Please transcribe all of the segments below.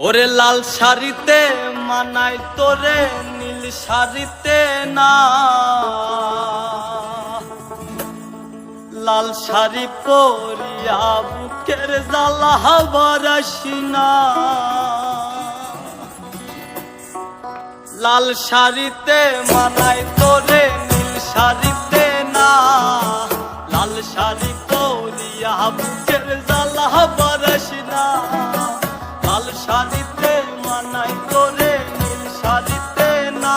ওরে লাল শাড়িতে মানাই তোরে নীল শাড়িতে না, লাল শাড়ি পরিয়া বুকের জ্বালা বারাসি না। লাল শাড়িতে মানাই তোরে নীল শাড়িতে না, লাল শাড়ি পরিয়া বুকের জ্বালা বারাসি না। লাল শাড়িতে মানাই তোরে নীল শাড়িতে না,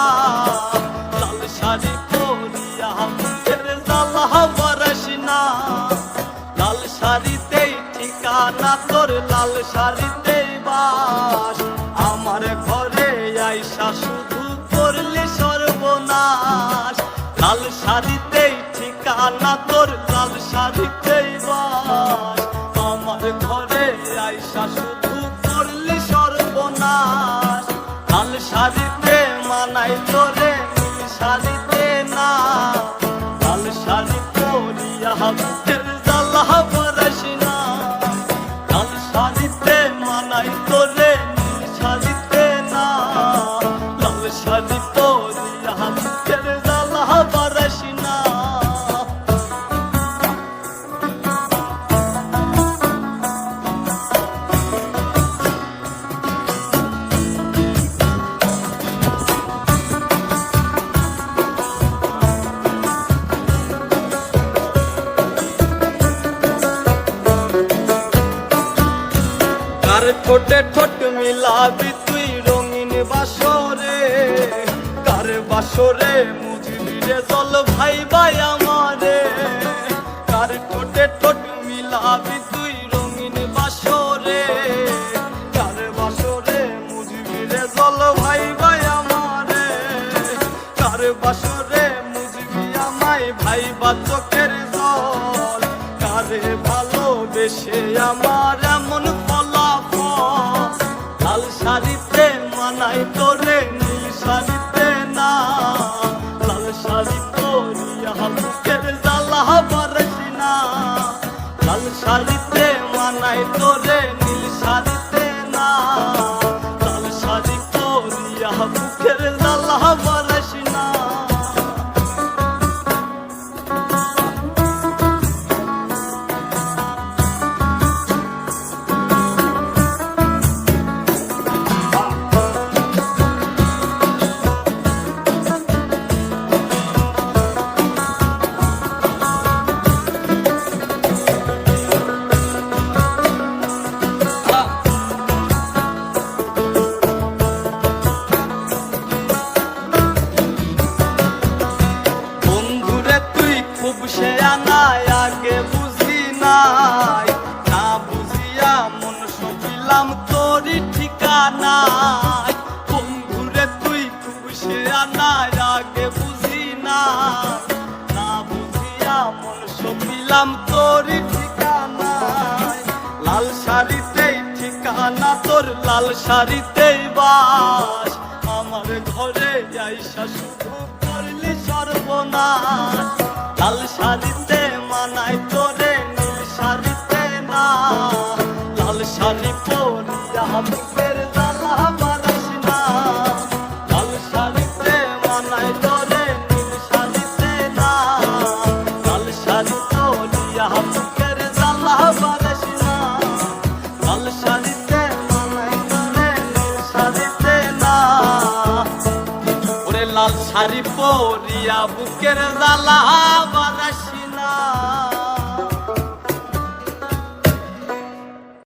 লাল শাড়ি পরিয়া বুকের জ্বালা বারাসি না। লাল শাড়িতেই ঠিকানা তোর, লাল শাড়িতেই বাস, আমার ঘরে আইসা শুধু করলে সর্বনাশ। লাল শাড়িতেই ঠিকানা তোর, লাল শাড়িতেই বাস, আমার ঘরে আইসা শুধু করলে সর্বনাশ। লাল শাড়িতে মানাই তোরে নীল শাড়িতে না, লাল শাড়ি পরিয়া বুকের জ্বালা বারাসি না। লাল শাড়িতে মানাই তোরে নীল শাড়িতে না, লাল শাড়ি পরিয়া বুকের জ্বালা বারাসি না। কার ঠোঁটে ঠোঁট মিলাবি তুই রঙিন বাসরে, কার বাসরে মুজবি রে জল ভাই ভাই আমারে। কার ঠোঁটে ঠোঁট মিলাবি তুই রঙিন বাসরে, কার বাসরে মুজবি রে জল ভাই ভাই আমারে। কার বাসরে মুজবি আমায় ভাই বা চোখের জল, কারে ভালোবেসে আমার এমন ফলাফল। লাল শাড়িতে মানাই তোরে নীল শাড়িতে না, লাল শাড়ি পরিয়া বুকের জ্বালা বারাসি না। লাল শাড়িতে মানাই তোরে নীল শাড়িতে না, লাল শাড়ি পরিয়া বুকের জ্বালা বারাসি না। সে আনাই আগে বুঝি নাই, না বুঝিয়া মন সপিলাম তোরই ঠিকানায়। বন্ধুরে তুই খুব সে আনাই আগে বুঝি নাই, না বুঝিয়া মন সপিলাম তোরই ঠিকানায়। লাল শাড়িতেই ঠিকানা তোর, লাল শাড়িতেই বাস, আমার ঘরে আইসা শুধু করলি সর্বনাশ। লাল শাড়িতে মানাই তোরে নীল শাড়িতে না, লাল শাড়ি পরিয়া বুকের জ্বালা বারাসি না। লাল শাড়িতে মানাই তোরে নীল শাড়িতে না, লাল শাড়ি পরিয়া বুকের জ্বালা বারাসি না। লাল শাড়িতে মানাই তোরে নীল শাড়িতে না, ওরে লাল শাড়ি পরিয়া বুকের জ্বালা বারাসি না।